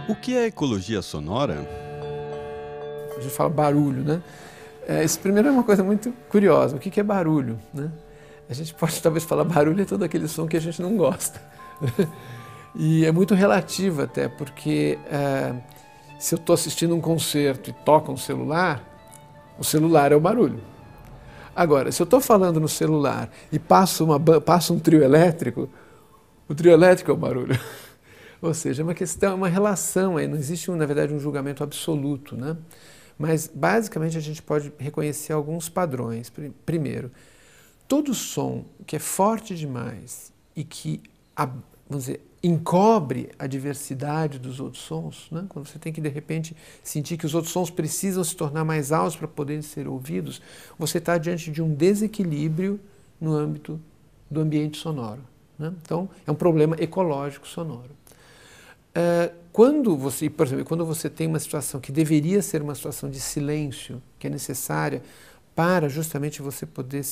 O que é ecologia sonora? A gente fala barulho, né? Isso primeiro é uma coisa muito curiosa. O que é barulho, né? A gente pode talvez falar barulho é todo aquele som que a gente não gosta. E é muito relativo até, porque se eu estou assistindo um concerto e toca um celular, o celular é o barulho. Agora, se eu estou falando no celular e passa um trio elétrico, o trio elétrico é o barulho. Ou seja, é uma questão, é uma relação aí, não existe, na verdade, um julgamento absoluto, né? Mas, basicamente, a gente pode reconhecer alguns padrões. Primeiro, todo som que é forte demais e que, vamos dizer, encobre a diversidade dos outros sons, né? Quando você tem que, de repente, sentir que os outros sons precisam se tornar mais altos para poderem ser ouvidos, você está diante de um desequilíbrio no âmbito do ambiente sonoro, né? Então, é um problema ecológico sonoro. Por exemplo, quando você tem uma situação que deveria ser uma situação de silêncio, que é necessária para justamente você poder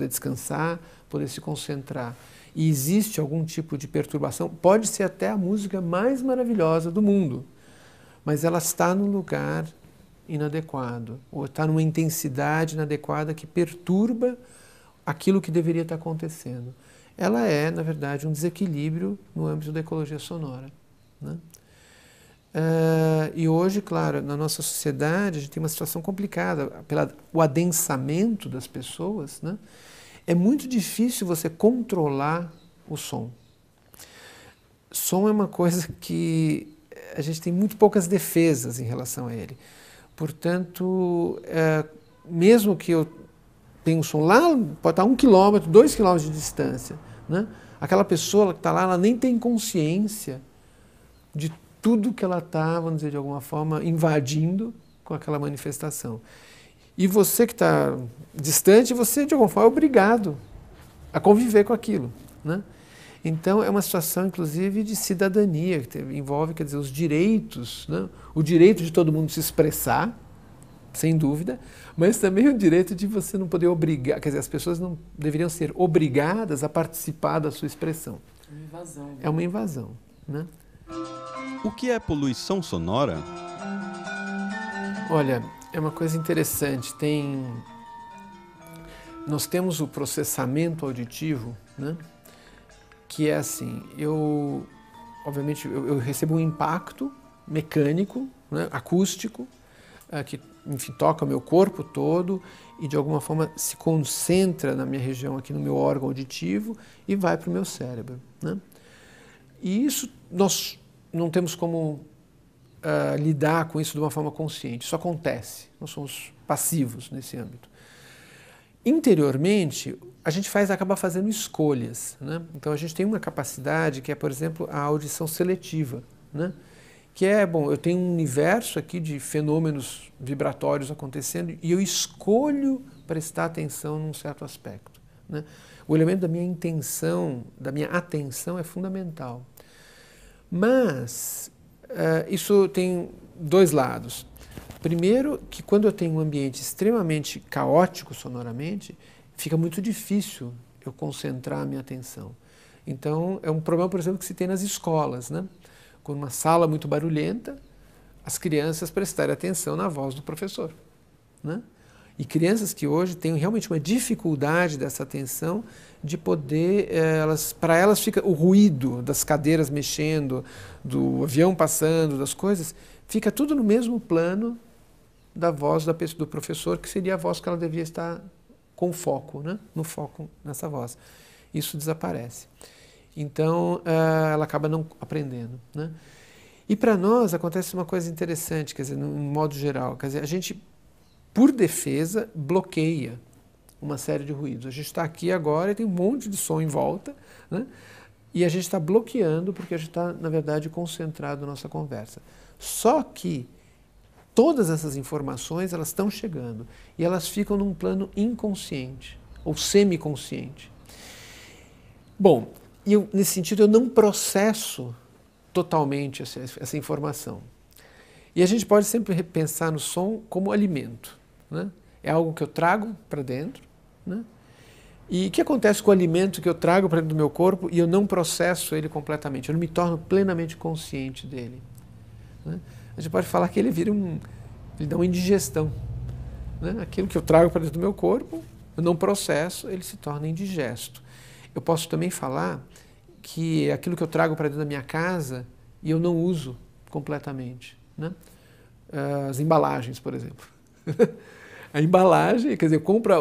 descansar, poder se concentrar, e existe algum tipo de perturbação, pode ser até a música mais maravilhosa do mundo, mas ela está num lugar inadequado, ou está numa intensidade inadequada que perturba aquilo que deveria estar acontecendo. Ela é, na verdade, um desequilíbrio no âmbito da ecologia sonora, né? E hoje, claro, na nossa sociedade, a gente tem uma situação complicada. O adensamento das pessoas, né? É muito difícil você controlar o som. Som é uma coisa que a gente tem muito poucas defesas em relação a ele. Portanto, mesmo que eu tenha um som lá, pode estar 1 quilômetro, 2 quilômetros de distância, né? Aquela pessoa que está lá, ela nem tem consciência de tudo que ela está, vamos dizer, de alguma forma, invadindo com aquela manifestação. E você que está distante, você, de alguma forma, é obrigado a conviver com aquilo, né? Então, é uma situação, inclusive, de cidadania, que envolve, quer dizer, os direitos, né? O direito de todo mundo se expressar, sem dúvida, mas também o direito de você não poder obrigar, quer dizer, as pessoas não deveriam ser obrigadas a participar da sua expressão. É uma invasão. É uma invasão, né? O que é poluição sonora? Olha, é uma coisa interessante. Nós temos o processamento auditivo, né? Que é assim, obviamente, eu recebo um impacto mecânico, né? Acústico, que, enfim, toca o meu corpo todo e, de alguma forma, se concentra na minha região, aqui no meu órgão auditivo e vai para o meu cérebro, né? E isso nós não temos como lidar com isso de uma forma consciente. Isso acontece. Nós somos passivos nesse âmbito. Interiormente, a gente acaba fazendo escolhas, né? Então, a gente tem uma capacidade que é, por exemplo, a audição seletiva, né? Que é, bom, eu tenho um universo aqui de fenômenos vibratórios acontecendo e eu escolho prestar atenção num certo aspecto, né? O elemento da minha intenção, da minha atenção é fundamental. Mas isso tem dois lados. Primeiro, que quando eu tenho um ambiente extremamente caótico sonoramente, fica muito difícil eu concentrar a minha atenção. Então, é um problema, por exemplo, que se tem nas escolas, né? Com uma sala muito barulhenta, as crianças prestarem atenção na voz do professor, né? E crianças que hoje têm realmente uma dificuldade dessa atenção de poder, para elas fica o ruído das cadeiras mexendo, do avião passando, das coisas, fica tudo no mesmo plano da voz do professor, que seria a voz que ela devia estar com foco, né? No foco nessa voz. Isso desaparece. Então, ela acaba não aprendendo, né? E para nós acontece uma coisa interessante, quer dizer, no modo geral, quer dizer, a gente, por defesa, bloqueia uma série de ruídos. A gente está aqui agora e tem um monte de som em volta, né? E a gente está bloqueando porque a gente está, na verdade, concentrado na nossa conversa. Só que todas essas informações, elas estão chegando e elas ficam num plano inconsciente ou semiconsciente. Bom, nesse sentido, eu não processo totalmente essa informação. E a gente pode sempre pensar no som como alimento, né? É algo que eu trago para dentro, né? E o que acontece com o alimento que eu trago para dentro do meu corpo e eu não processo ele completamente? Eu não me torno plenamente consciente dele, né? A gente pode falar que ele ele dá uma indigestão, né? Aquilo que eu trago para dentro do meu corpo, eu não processo, ele se torna indigesto. Eu posso também falar que aquilo que eu trago para dentro da minha casa e eu não uso completamente, né? As embalagens, por exemplo. A embalagem, quer dizer, eu compro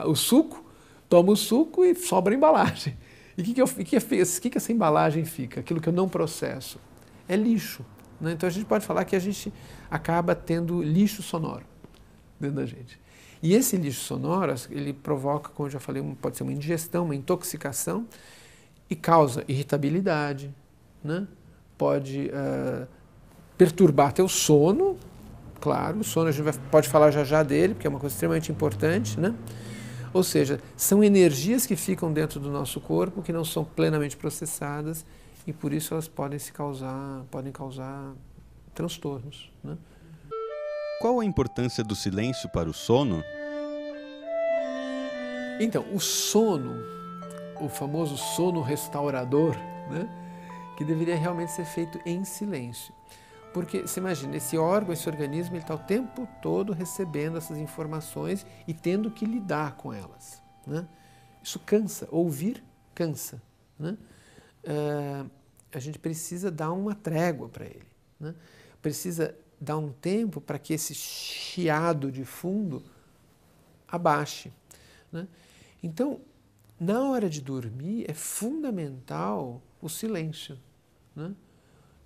o suco, tomo o suco e sobra a embalagem. E o que essa embalagem fica? Aquilo que eu não processo. É lixo, né? Então a gente pode falar que a gente acaba tendo lixo sonoro dentro da gente. E esse lixo sonoro, ele provoca, como eu já falei, pode ser uma indigestão, uma intoxicação e causa irritabilidade, né? Pode perturbar teu sono. Claro, o sono a gente pode falar já dele, porque é uma coisa extremamente importante, né? Ou seja, são energias que ficam dentro do nosso corpo que não são plenamente processadas e por isso elas podem causar transtornos, né? Qual a importância do silêncio para o sono? Então, o sono, o famoso sono restaurador, né? Que deveria realmente ser feito em silêncio. Porque, você imagina, esse órgão, esse organismo, ele está o tempo todo recebendo essas informações e tendo que lidar com elas, né? Isso cansa, ouvir cansa, né? A gente precisa dar uma trégua para ele, né? Precisa dar um tempo para que esse chiado de fundo abaixe, né? Então, na hora de dormir, é fundamental o silêncio, né?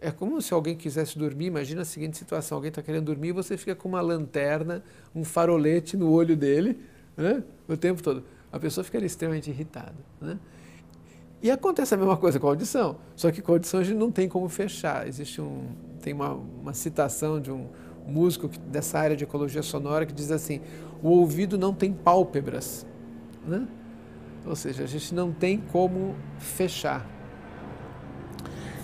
É como se alguém quisesse dormir, imagina a seguinte situação, alguém está querendo dormir e você fica com uma lanterna, um farolete no olho dele, né, o tempo todo. A pessoa ficaria extremamente irritada, né? E acontece a mesma coisa com a audição, só que com a audição a gente não tem como fechar. Tem uma citação de um músico dessa área de ecologia sonora que diz assim, o ouvido não tem pálpebras, né? Ou seja, a gente não tem como fechar.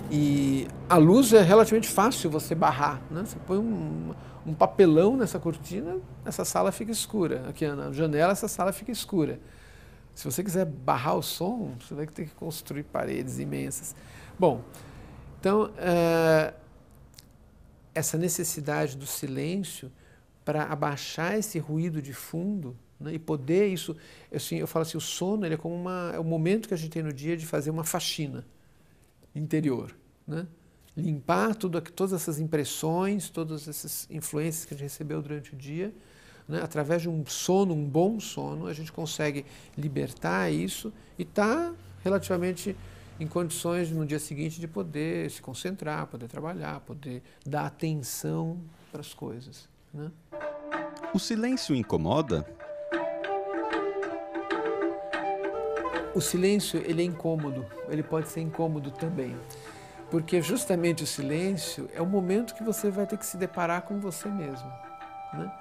E a luz é relativamente fácil você barrar, né? Você põe um papelão nessa cortina, essa sala fica escura. Aqui na janela, essa sala fica escura. Se você quiser barrar o som, você vai ter que construir paredes imensas. Bom, então, essa necessidade do silêncio para abaixar esse ruído de fundo, né, e poder isso... Assim, eu falo assim, o sono ele é como é o momento que a gente tem no dia de fazer uma faxina interior, né? Limpar todas essas impressões, todas essas influências que a gente recebeu durante o dia, né? Através de um sono, um bom sono, a gente consegue libertar isso e estar relativamente em condições no dia seguinte de poder se concentrar, poder trabalhar, poder dar atenção para as coisas, né? O silêncio incomoda? O silêncio, ele é incômodo, ele pode ser incômodo também, porque justamente o silêncio é o momento que você vai ter que se deparar com você mesmo, né?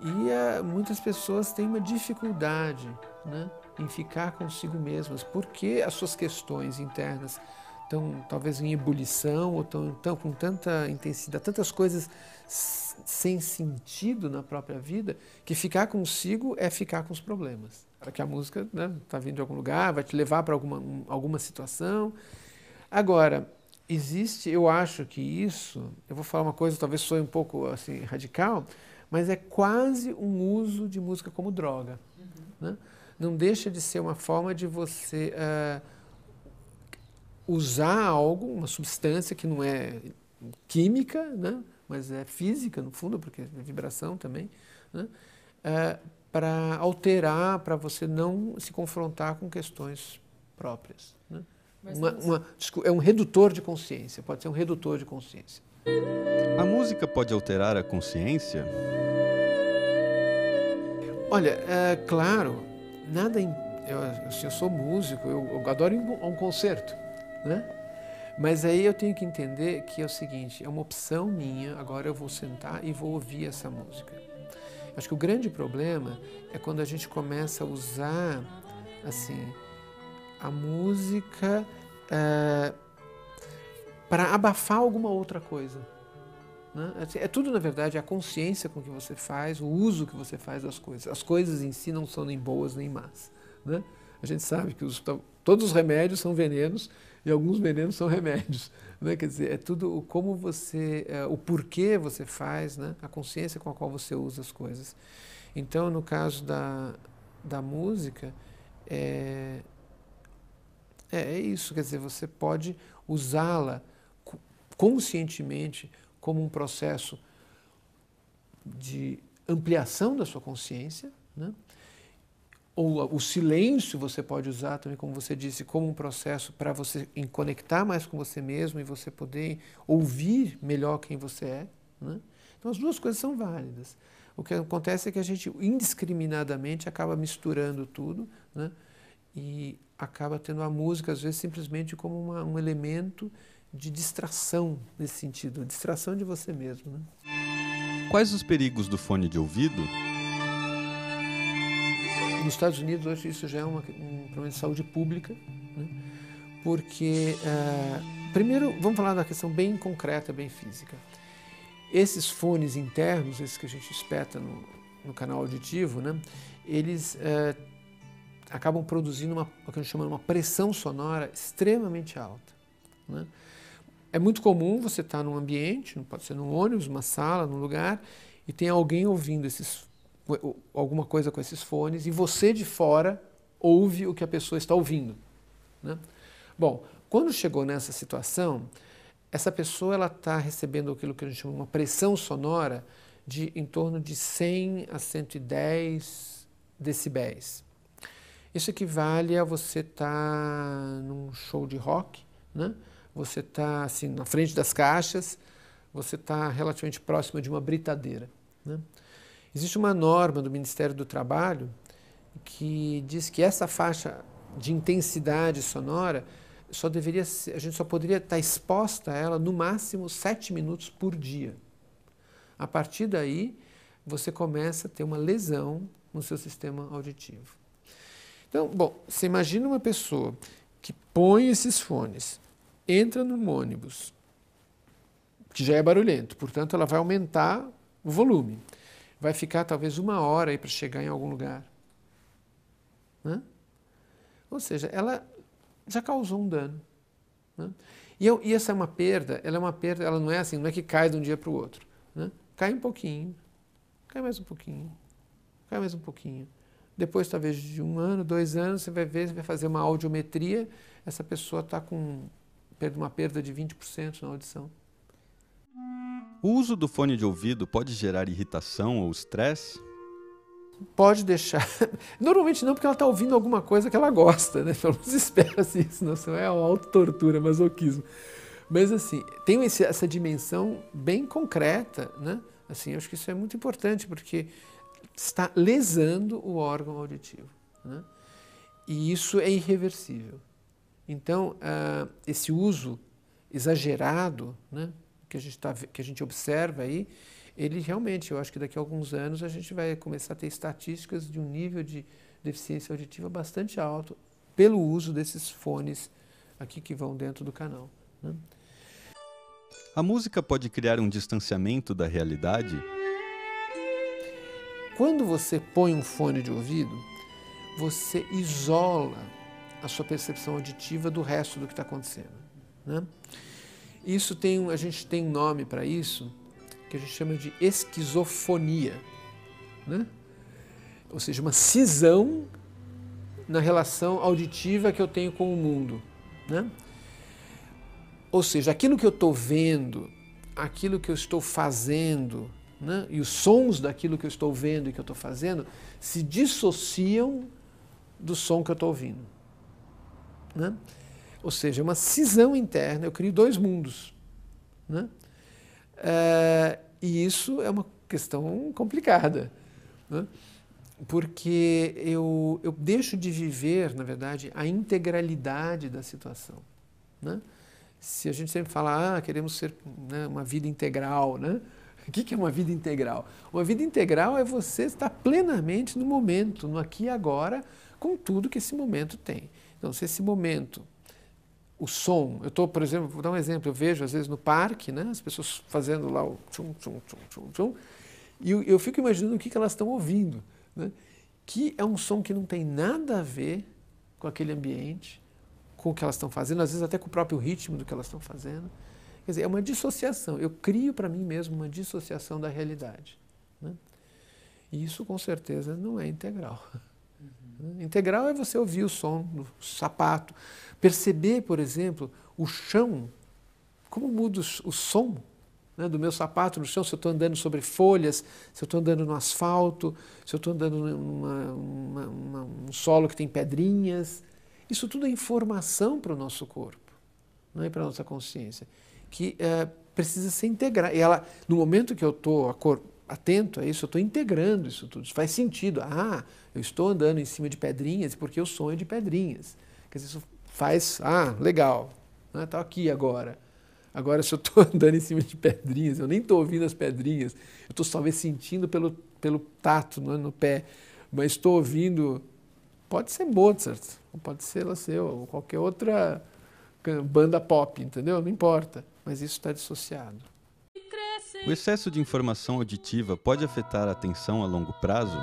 E muitas pessoas têm uma dificuldade, né, em ficar consigo mesmas, porque as suas questões internas estão talvez em ebulição, ou estão com tanta intensidade, tantas coisas sem sentido na própria vida, que ficar consigo é ficar com os problemas. Para que a música, né, tá vindo de algum lugar, vai te levar para alguma situação. Agora, eu acho que isso, eu vou falar uma coisa, talvez soe um pouco assim, radical, mas é quase um uso de música como droga, né? Não deixa de ser uma forma de você usar algo, uma substância que não é química, né, mas é física, no fundo, porque é vibração também, né, para alterar, para você não se confrontar com questões próprias, né? É um redutor de consciência, pode ser um redutor de consciência. A música pode alterar a consciência? Olha, claro, eu sou músico, eu adoro ir a um concerto, né? Mas aí eu tenho que entender que é o seguinte, é uma opção minha, agora eu vou sentar e vou ouvir essa música. Acho que o grande problema é quando a gente começa a usar, assim, a música para abafar alguma outra coisa, né? É tudo, na verdade, a consciência com que você faz, o uso que você faz das coisas. As coisas em si não são nem boas nem más, né? A gente sabe que todos os remédios são venenos e alguns venenos são remédios. Né? Quer dizer, é tudo como você, o porquê você faz, né? A consciência com a qual você usa as coisas. Então, no caso da música, é isso, quer dizer, você pode usá-la conscientemente como um processo de ampliação da sua consciência, né? Ou o silêncio você pode usar também, como você disse, como um processo para você conectar mais com você mesmo e você poder ouvir melhor quem você é, né? Então as duas coisas são válidas. O que acontece é que a gente indiscriminadamente acaba misturando tudo, né? E acaba tendo a música, às vezes, simplesmente como um elemento de distração nesse sentido, distração de você mesmo, né? Quais os perigos do fone de ouvido? Nos Estados Unidos, hoje, isso já é um problema de saúde pública, né? Porque, primeiro, vamos falar da questão bem concreta, bem física. Esses fones internos, esses que a gente espeta no canal auditivo, né? Eles acabam produzindo o que a gente chama de uma pressão sonora extremamente alta, né? É muito comum você estar num ambiente, pode ser num ônibus, uma sala, num lugar, e tem alguém ouvindo alguma coisa com esses fones, e você de fora ouve o que a pessoa está ouvindo, né? Bom, quando chegou nessa situação, essa pessoa está recebendo aquilo que a gente chama de uma pressão sonora de em torno de 100 a 110 decibéis. Isso equivale a você estar num show de rock, né? Você está assim, na frente das caixas, você está relativamente próximo de uma britadeira, né? Existe uma norma do Ministério do Trabalho que diz que essa faixa de intensidade sonora a gente só poderia estar exposta a ela no máximo 7 minutos por dia. A partir daí, você começa a ter uma lesão no seu sistema auditivo. Então, bom, você imagina uma pessoa que põe esses fones, entra num ônibus, que já é barulhento, portanto ela vai aumentar o volume. Vai ficar talvez 1 hora aí para chegar em algum lugar, né? Ou seja, ela já causou um dano, né? E essa é uma perda, ela não é assim, não é que cai de um dia para o outro, né? Cai um pouquinho, cai mais um pouquinho, cai mais um pouquinho. Depois, talvez de 1 ano, 2 anos, você vai ver, você vai fazer uma audiometria, essa pessoa está com uma perda de 20% na audição. O uso do fone de ouvido pode gerar irritação ou estresse? Pode deixar. Normalmente não, porque ela está ouvindo alguma coisa que ela gosta, né? Pelo menos espera-se isso, não é uma autotortura, masoquismo. Mas assim, tem essa dimensão bem concreta, né? Assim, eu acho que isso é muito importante, porque está lesando o órgão auditivo, né? E isso é irreversível. Então, esse uso exagerado, né, que a gente observa aí, ele realmente, eu acho que daqui a alguns anos a gente vai começar a ter estatísticas de um nível de deficiência auditiva bastante alto pelo uso desses fones aqui que vão dentro do canal, né? A música pode criar um distanciamento da realidade? Quando você põe um fone de ouvido, você isola a sua percepção auditiva do resto do que está acontecendo, né? Isso a gente tem um nome para isso, que a gente chama de esquizofonia, né? Ou seja, uma cisão na relação auditiva que eu tenho com o mundo, né? Ou seja, aquilo que eu estou vendo, aquilo que eu estou fazendo, né, e os sons daquilo que eu estou vendo e que eu estou fazendo se dissociam do som que eu estou ouvindo, né? Ou seja, uma cisão interna, eu crio 2 mundos, né? E isso é uma questão complicada, né? Porque eu deixo de viver, na verdade, a integralidade da situação, né? Se a gente sempre fala, queremos ser, né, uma vida integral, né? O que é uma vida integral? Uma vida integral é você estar plenamente no momento, no aqui e agora, com tudo que esse momento tem. Então, se esse momento, o som, eu estou, por exemplo, vou dar um exemplo, eu vejo às vezes no parque, né, as pessoas fazendo lá o tchum, tchum, tchum, tchum, tchum, e eu fico imaginando o que elas estão ouvindo, né? Que é um som que não tem nada a ver com aquele ambiente, com o que elas estão fazendo, às vezes até com o próprio ritmo do que elas estão fazendo. Quer dizer, é uma dissociação. Eu crio para mim mesmo uma dissociação da realidade, né? E isso, com certeza, não é integral. Integral é você ouvir o som do sapato, perceber, por exemplo, o chão, como muda o som, né, do meu sapato no chão, se eu estou andando sobre folhas, se eu estou andando no asfalto, se eu estou andando num solo que tem pedrinhas. Isso tudo é informação para o nosso corpo, não é, para a nossa consciência, que precisa ser integrada. E ela, no momento que eu estou atento a isso, eu estou integrando isso tudo. Isso faz sentido. Ah, eu estou andando em cima de pedrinhas porque eu sonho de pedrinhas. Quer dizer, isso faz... Ah, legal. Estou aqui agora. Agora, se eu estou andando em cima de pedrinhas, eu nem estou ouvindo as pedrinhas, eu estou talvez sentindo pelo tato, não é, no pé, mas estou ouvindo... Pode ser Mozart, pode ser, ou qualquer outra banda pop, entendeu? Não importa. Mas isso está dissociado. O excesso de informação auditiva pode afetar a atenção a longo prazo?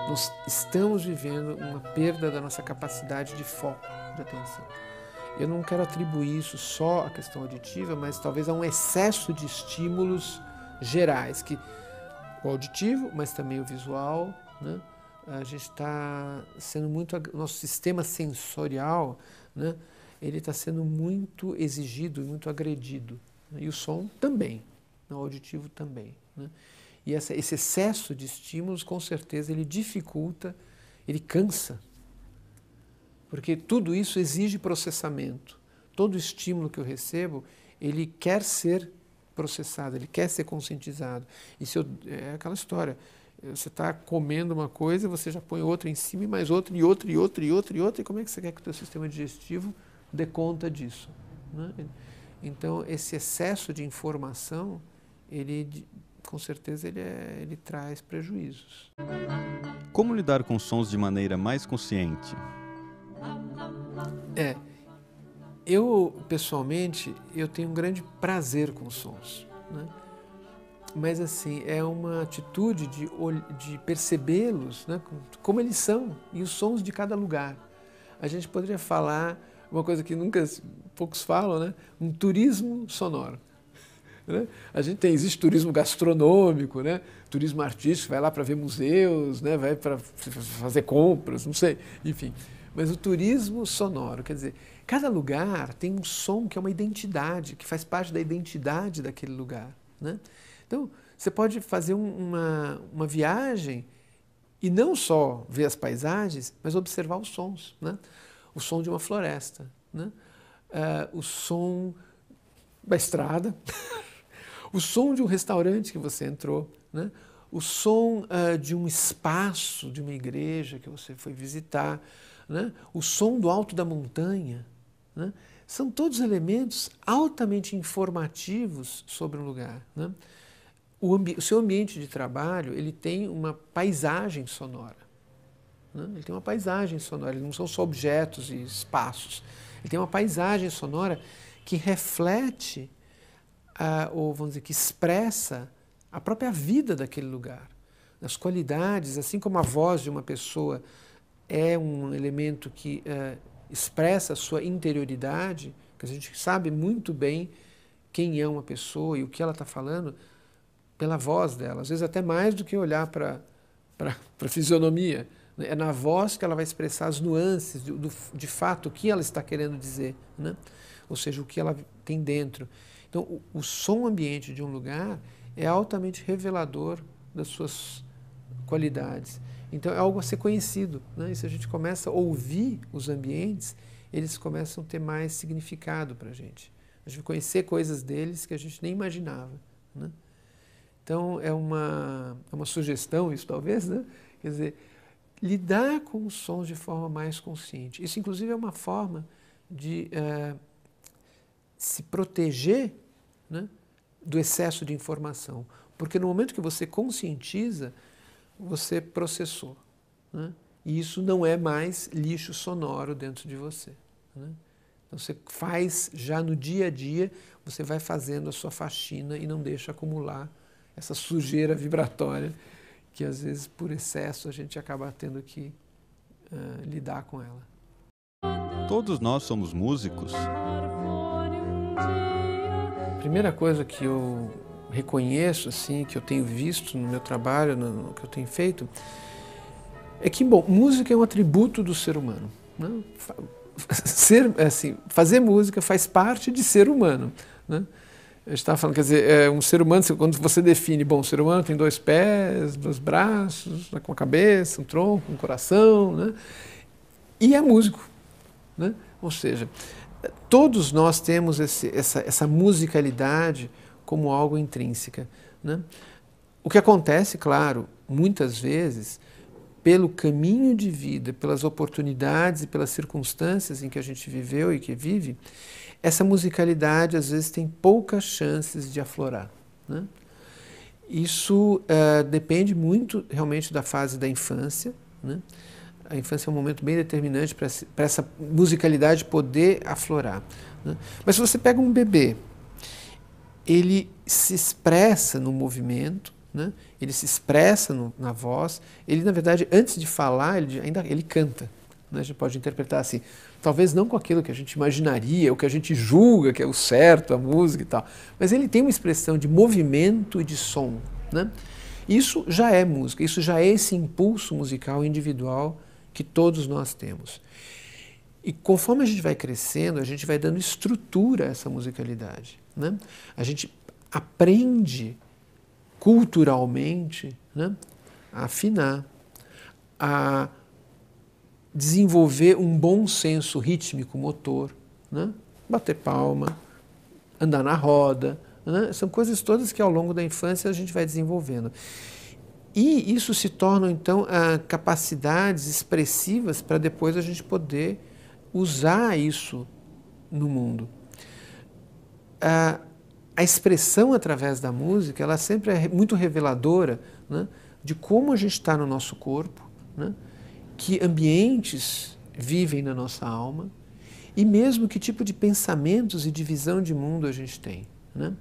Nós estamos vivendo uma perda da nossa capacidade de foco, de atenção. Eu não quero atribuir isso só à questão auditiva, mas talvez a um excesso de estímulos gerais, que o auditivo, mas também o visual, né? A gente está sendo muito... O nosso sistema sensorial, né? Ele está sendo muito exigido, muito agredido. E o som também. O auditivo também, né? E esse excesso de estímulos, com certeza, ele dificulta, ele cansa, porque tudo isso exige processamento. Todo estímulo que eu recebo, ele quer ser processado, ele quer ser conscientizado. É aquela história, você está comendo uma coisa, você já põe outra em cima, e mais outra, e outra, e outra, e outra, e outra, e como é que você quer que o teu sistema digestivo dê conta disso, né? Então, esse excesso de informação, ele, com certeza, ele traz prejuízos. Como lidar com sons de maneira mais consciente? Eu, pessoalmente, eu tenho um grande prazer com sons, né? Mas, assim, é uma atitude de percebê-los, né, como eles são, e os sons de cada lugar. A gente poderia falar uma coisa que poucos falam, né? Um turismo sonoro. Né? Existe turismo gastronômico, né? Turismo artístico, vai lá para ver museus, né? Vai para fazer compras, não sei, enfim. Mas o turismo sonoro, quer dizer, cada lugar tem um som que é uma identidade, que faz parte da identidade daquele lugar, né? Então, você pode fazer uma viagem e não só ver as paisagens, mas observar os sons, né? O som de uma floresta, né? O som da estrada, o som de um restaurante que você entrou, né? O som de um espaço, de uma igreja que você foi visitar, né? O som do alto da montanha, né? São todos elementos altamente informativos sobre um lugar, né? O seu ambiente de trabalho, ele tem uma paisagem sonora, né? Ele tem uma paisagem sonora, ele não são só objetos e espaços. Ele tem uma paisagem sonora que reflete, ou vamos dizer, que expressa a própria vida daquele lugar. As qualidades, assim como a voz de uma pessoa é um elemento que expressa a sua interioridade, que a gente sabe muito bem quem é uma pessoa e o que ela está falando pela voz dela, às vezes até mais do que olhar para a fisionomia. É na voz que ela vai expressar as nuances, de fato, o que ela está querendo dizer, né? Ou seja, o que ela tem dentro. Então, o som ambiente de um lugar é altamente revelador das suas qualidades. Então, é algo a ser conhecido, né? E se a gente começa a ouvir os ambientes, eles começam a ter mais significado para a gente. A gente vai conhecer coisas deles que a gente nem imaginava, né? Então, é uma sugestão isso, talvez, né? Quer dizer, lidar com os sons de forma mais consciente. Isso, inclusive, é uma forma de se proteger, né, do excesso de informação. Porque no momento que você conscientiza, você processou, né? E isso não é mais lixo sonoro dentro de você, né? Então, você faz já no dia a dia, você vai fazendo a sua faxina e não deixa acumular essa sujeira vibratória que, às vezes, por excesso, a gente acaba tendo que lidar com ela. Todos nós somos músicos? A primeira coisa que eu reconheço, assim, que eu tenho visto no meu trabalho, no que eu tenho feito, é que, bom, música é um atributo do ser humano, né? Fazer música faz parte de ser humano, né? Eu estava falando, quer dizer, um ser humano, quando você define, bom, o ser humano tem 2 pés, 2 braços, uma cabeça, um tronco, um coração, né? E é músico, né? Ou seja, todos nós temos essa musicalidade como algo intrínseca, né? O que acontece, claro, muitas vezes, pelo caminho de vida, pelas oportunidades e pelas circunstâncias em que a gente viveu e que vive, essa musicalidade às vezes tem poucas chances de aflorar, né? Isso depende muito realmente da fase da infância, né? A infância é um momento bem determinante para essa musicalidade poder aflorar, né? Mas se você pega um bebê, ele se expressa no movimento, né? Ele se expressa na voz, ele na verdade antes de falar ele canta, né? A gente pode interpretar assim, talvez não com aquilo que a gente imaginaria, o que a gente julga que é o certo, a música e tal, mas ele tem uma expressão de movimento e de som, né? Isso já é música, isso já é esse impulso musical individual que todos nós temos. E conforme a gente vai crescendo, a gente vai dando estrutura a essa musicalidade, né? A gente aprende culturalmente, né, a afinar, a desenvolver um bom senso rítmico motor, né? Bater palma, andar na roda, né? São coisas todas que ao longo da infância a gente vai desenvolvendo. E isso se torna, então, capacidades expressivas para depois a gente poder usar isso no mundo. A expressão através da música, ela sempre é muito reveladora, né, de como a gente está no nosso corpo, né, que ambientes vivem na nossa alma e mesmo que tipo de pensamentos e de visão de mundo a gente tem, né?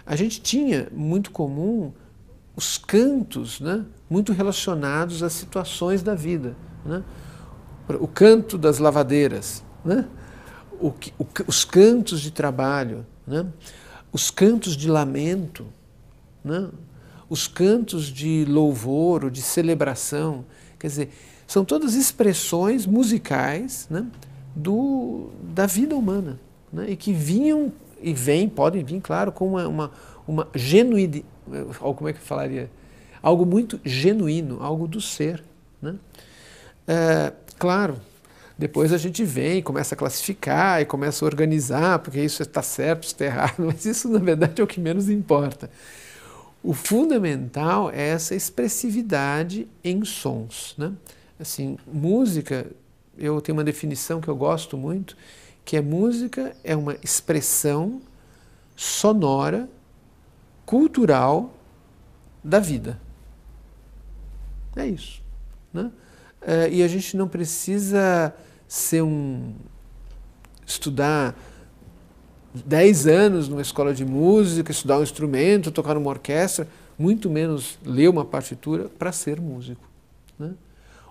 A gente tinha muito comum os cantos, né, muito relacionados às situações da vida, né? O canto das lavadeiras, né? Os cantos de trabalho, né? Os cantos de lamento, né? Os cantos de louvor ou de celebração, quer dizer, são todas expressões musicais, né, da vida humana, né, e que vinham e podem vir, claro, com uma genuidade, como é que eu falaria? Algo muito genuíno, algo do ser, né? Claro, depois a gente vem, começa a classificar e começa a organizar, porque isso está certo, isso está errado, mas isso na verdade é o que menos importa. O fundamental é essa expressividade em sons, né? Assim, música, eu tenho uma definição que eu gosto muito, que música é uma expressão sonora, cultural da vida. É isso, né? E a gente não precisa estudar 10 anos numa escola de música, estudar um instrumento, tocar numa orquestra, muito menos ler uma partitura para ser músico, né?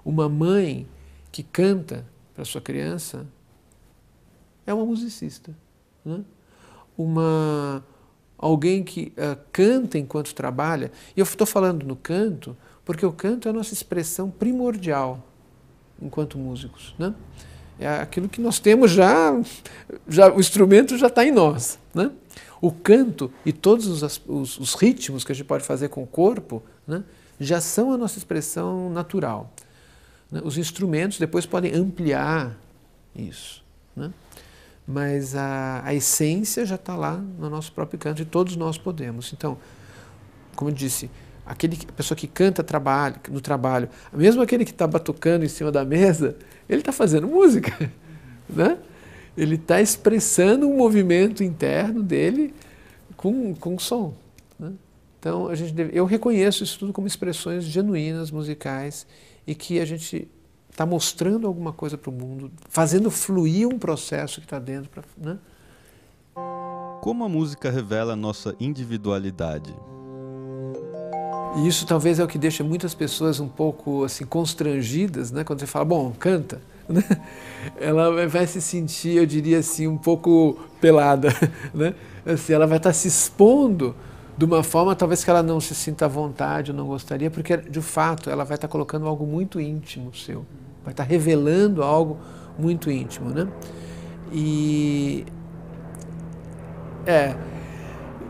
Uma mãe que canta para sua criança é uma musicista, né? Alguém que canta enquanto trabalha, e eu estou falando no canto, porque o canto é a nossa expressão primordial enquanto músicos, né? É aquilo que nós temos já o instrumento já está em nós, né? O canto e todos os ritmos que a gente pode fazer com o corpo, né, já são a nossa expressão natural, né? Os instrumentos depois podem ampliar isso, né? Mas a essência já está lá no nosso próprio canto e todos nós podemos. Então, como eu disse, a pessoa que canta no trabalho, mesmo aquele que está batucando em cima da mesa, ele está fazendo música, né? Ele está expressando um movimento interno dele com som, né? Então, eu reconheço isso tudo como expressões genuínas, musicais, e que a gente está mostrando alguma coisa para o mundo, fazendo fluir um processo que está dentro, né? Como a música revela a nossa individualidade? E isso talvez é o que deixa muitas pessoas um pouco assim constrangidas, né? Quando você fala, bom, canta, né? Ela vai se sentir, eu diria assim, um pouco pelada, né? Assim, ela vai estar se expondo de uma forma talvez que ela não se sinta à vontade, ou não gostaria, porque de fato ela vai estar colocando algo muito íntimo seu, vai estar revelando algo muito íntimo, né?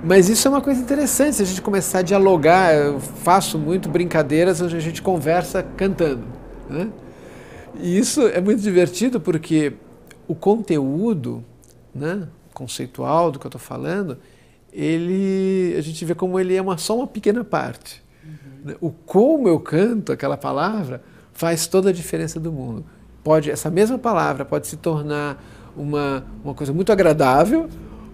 Mas isso é uma coisa interessante, se a gente começar a dialogar. Eu faço muito brincadeiras onde a gente conversa cantando, né? E isso é muito divertido porque o conteúdo, né, conceitual do que eu estou falando, a gente vê como ele é só uma pequena parte. Uhum. O como eu canto aquela palavra faz toda a diferença do mundo. Essa mesma palavra pode se tornar uma coisa muito agradável,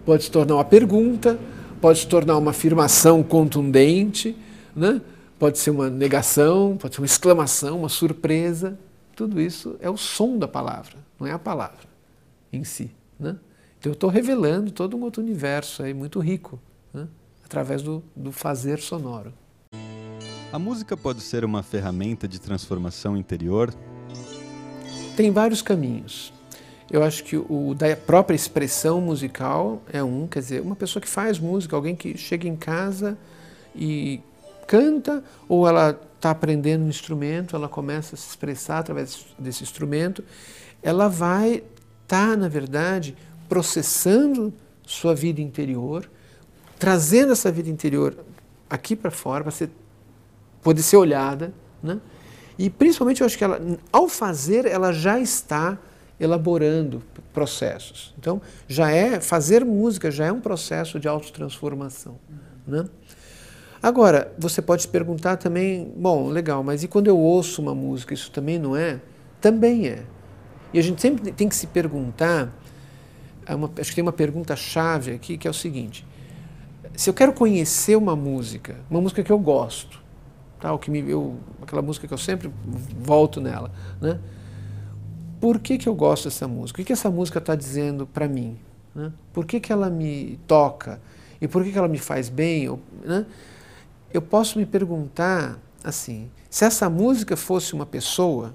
pode se tornar uma pergunta, pode se tornar uma afirmação contundente, né? Pode ser uma negação, pode ser uma exclamação, uma surpresa. Tudo isso é o som da palavra, não é a palavra em si, né? Então eu estou revelando todo um outro universo aí muito rico, né? Através do fazer sonoro. A música pode ser uma ferramenta de transformação interior? Tem vários caminhos. Eu acho que o da própria expressão musical é quer dizer, uma pessoa que faz música, alguém que chega em casa e canta, ou ela está aprendendo um instrumento, ela começa a se expressar através desse instrumento, ela vai estar, na verdade, processando sua vida interior, trazendo essa vida interior aqui para fora, para poder ser olhada, né? E principalmente eu acho que ela, ao fazer, ela já está elaborando processos. Então, fazer música já é um processo de autotransformação, né? Agora, você pode se perguntar também, bom, legal, mas e quando eu ouço uma música, isso também não é? Também é. E a gente sempre tem que se perguntar, acho que tem uma pergunta-chave aqui, que é o seguinte: se eu quero conhecer uma música que eu gosto, tá? Aquela música que eu sempre volto nela, né? Por que eu gosto dessa música? O que essa música está dizendo para mim, né? Por que ela me toca? E por que ela me faz bem? Né? Eu posso me perguntar assim, se essa música fosse uma pessoa,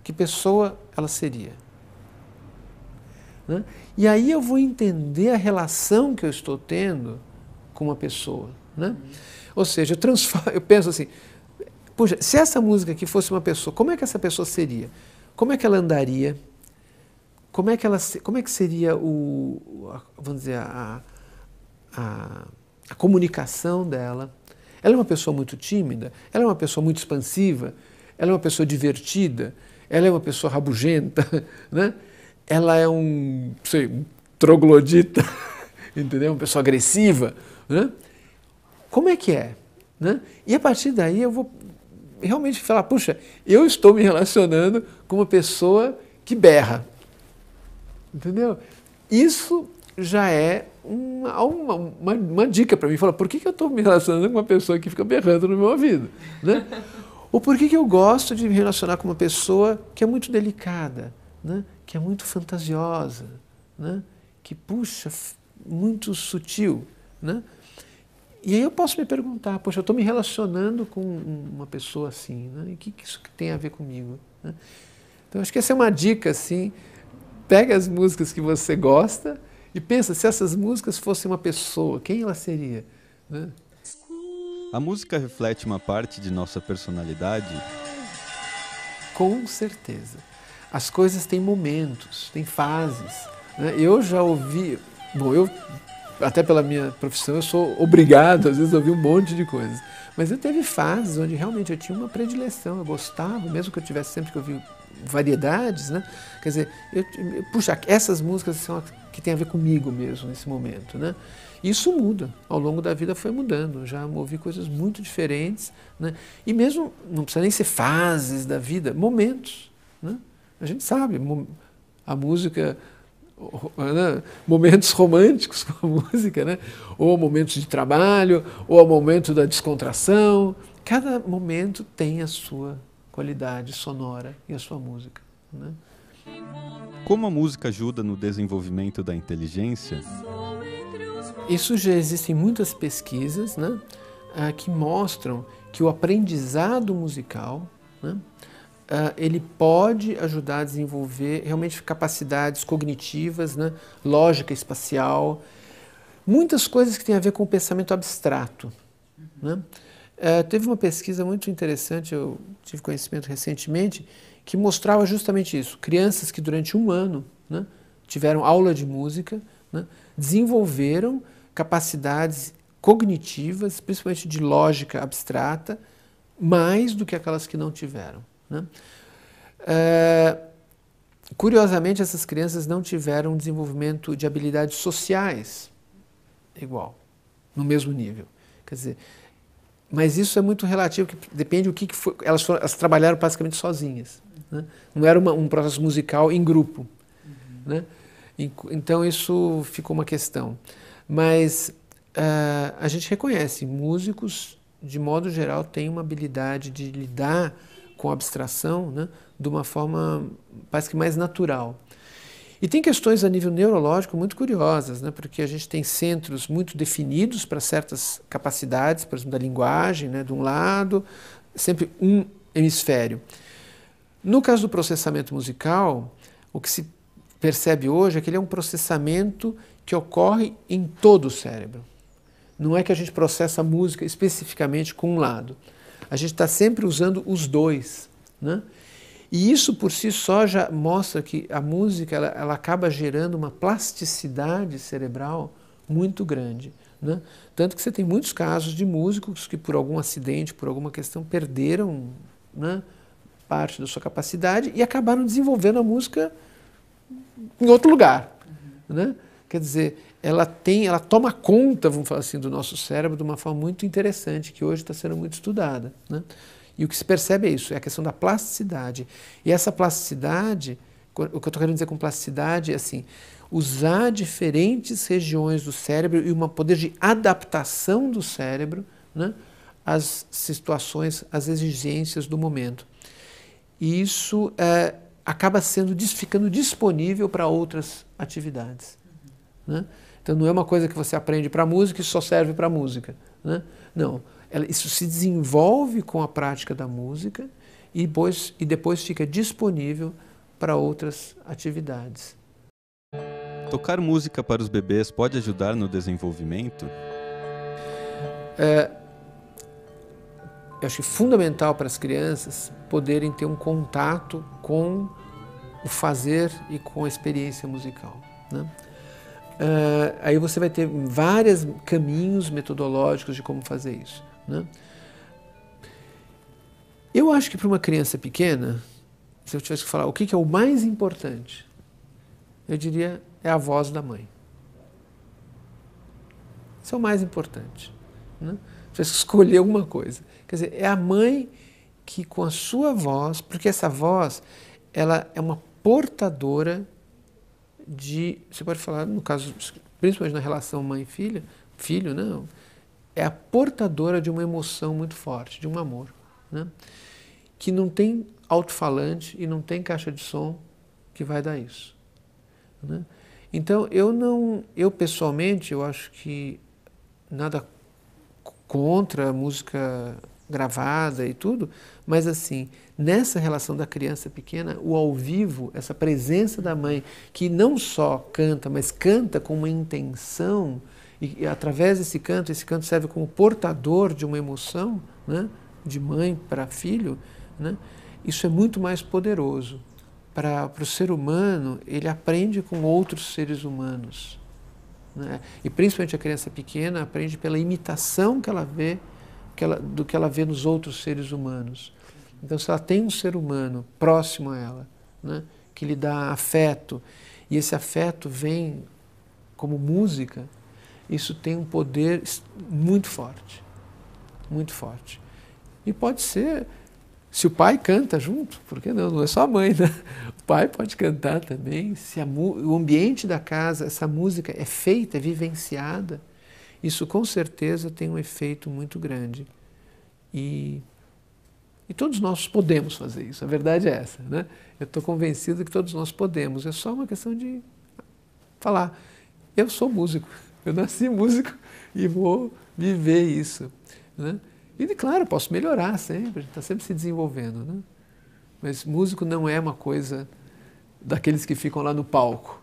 que pessoa ela seria? Né? E aí eu vou entender a relação que eu estou tendo com uma pessoa, né? Ou seja, eu penso assim, puxa, se essa música aqui fosse uma pessoa, como é que essa pessoa seria? Como é que ela andaria? Como é que seria vamos dizer, a comunicação dela? Ela é uma pessoa muito tímida? Ela é uma pessoa muito expansiva? Ela é uma pessoa divertida? Ela é uma pessoa rabugenta? Né? Ela é um troglodita? Entendeu? Uma pessoa agressiva? Né? Como é que é? Né? E a partir daí eu vou realmente falar, puxa, eu estou me relacionando com uma pessoa que berra. Entendeu? Isso já é uma dica para mim. Fala, por que eu estou me relacionando com uma pessoa que fica berrando no meu ouvido? Né? Ou por que eu gosto de me relacionar com uma pessoa que é muito delicada, né? Que é muito fantasiosa, né? Que, puxa, muito sutil, né? E aí eu posso me perguntar, poxa, eu estou me relacionando com uma pessoa assim, né? E o que isso tem a ver comigo? Né? Então, acho que essa é uma dica, assim, pega as músicas que você gosta e pensa, se essas músicas fossem uma pessoa, quem ela seria? Né? A música reflete uma parte de nossa personalidade? Com certeza. As coisas têm momentos, têm fases. Né? Eu já ouvi... Bom, até pela minha profissão, eu sou obrigado, às vezes, a ouvir um monte de coisas. Mas eu teve fases onde realmente eu tinha uma predileção, eu gostava, mesmo que eu tivesse sempre que ouvir variedades, né? Quer dizer, puxa, essas músicas são as que têm a ver comigo mesmo, nesse momento, né? Isso muda, ao longo da vida foi mudando, já ouvi coisas muito diferentes, né? E mesmo, não precisa nem ser fases da vida, momentos, né? A gente sabe, a música... Né? Momentos românticos com a música, né? Ou momentos de trabalho, ou o momento da descontração. Cada momento tem a sua qualidade sonora e a sua música, né? Como a música ajuda no desenvolvimento da inteligência? Isso já existem muitas pesquisas, né, que mostram que o aprendizado musical, né, ele pode ajudar a desenvolver realmente capacidades cognitivas, né? Lógica espacial, muitas coisas que têm a ver com o pensamento abstrato. Né? Teve uma pesquisa muito interessante, eu tive conhecimento recentemente, que mostrava justamente isso. Crianças que durante um ano, né, tiveram aula de música, né, desenvolveram capacidades cognitivas, principalmente de lógica abstrata, mais do que aquelas que não tiveram. Né? Curiosamente, essas crianças não tiveram um desenvolvimento de habilidades sociais igual, no mesmo nível. Quer dizer, mas isso é muito relativo, que depende do que foi. Elas trabalharam basicamente sozinhas. Né? Não era um processo musical em grupo. Né? Então isso ficou uma questão. Mas a gente reconhece, músicos, de modo geral, têm uma habilidade de lidar com a abstração, né, de uma forma, parece que mais natural. E tem questões a nível neurológico muito curiosas, né, porque a gente tem centros muito definidos para certas capacidades, por exemplo, da linguagem, né, de um lado, sempre um hemisfério. No caso do processamento musical, o que se percebe hoje é que ele é um processamento que ocorre em todo o cérebro. Não é que a gente processa a música especificamente com um lado. A gente está sempre usando os dois, né? E isso por si só já mostra que a música ela acaba gerando uma plasticidade cerebral muito grande. Né? Tanto que você tem muitos casos de músicos que por algum acidente, por alguma questão, perderam, né, parte da sua capacidade e acabaram desenvolvendo a música em outro lugar. Né? Quer dizer, ela toma conta, vamos falar assim, do nosso cérebro de uma forma muito interessante, que hoje está sendo muito estudada. Né? E o que se percebe é isso, é a questão da plasticidade. E essa plasticidade, o que eu estou querendo dizer com plasticidade é assim, usar diferentes regiões do cérebro e um poder de adaptação do cérebro, né, às situações, às exigências do momento. E isso acaba ficando disponível para outras atividades. Né? Então não é uma coisa que você aprende para a música e só serve para a música. Né? Não. Isso se desenvolve com a prática da música e depois fica disponível para outras atividades. Tocar música para os bebês pode ajudar no desenvolvimento? Eu acho que é fundamental para as crianças poderem ter um contato com o fazer e com a experiência musical. Né? Aí você vai ter vários caminhos metodológicos de como fazer isso. Né? Eu acho que para uma criança pequena, se eu tivesse que falar o que é o mais importante, eu diria é a voz da mãe. Isso é o mais importante. Né? Se tivesse que escolher uma coisa. Quer dizer, é a mãe que com a sua voz, porque essa voz ela é uma portadora de, você pode falar, no caso, principalmente na relação mãe-filha, filho, não, é a portadora de uma emoção muito forte, de um amor, né? Que não tem alto-falante e não tem caixa de som que vai dar isso. Né? Então, eu pessoalmente, eu acho que nada contra a música gravada e tudo, mas assim, nessa relação da criança pequena, o ao vivo, essa presença da mãe, que não só canta, mas canta com uma intenção, e através desse canto, esse canto serve como portador de uma emoção, né, de mãe para filho, né, isso é muito mais poderoso. Para o ser humano, ele aprende com outros seres humanos. Né, e principalmente a criança pequena aprende pela imitação que ela vê, do que ela vê nos outros seres humanos. Então, se ela tem um ser humano próximo a ela, né, que lhe dá afeto, e esse afeto vem como música, isso tem um poder muito forte, muito forte. E pode ser, se o pai canta junto, por que não? Não é só a mãe, né? O pai pode cantar também. Se o ambiente da casa, essa música é feita, é vivenciada, isso com certeza tem um efeito muito grande. E todos nós podemos fazer isso, a verdade é essa. Né? Eu estou convencido que todos nós podemos, é só uma questão de falar, eu sou músico, eu nasci músico e vou viver isso. Né? E claro, posso melhorar sempre, a gente está sempre se desenvolvendo. Né? Mas músico não é uma coisa daqueles que ficam lá no palco.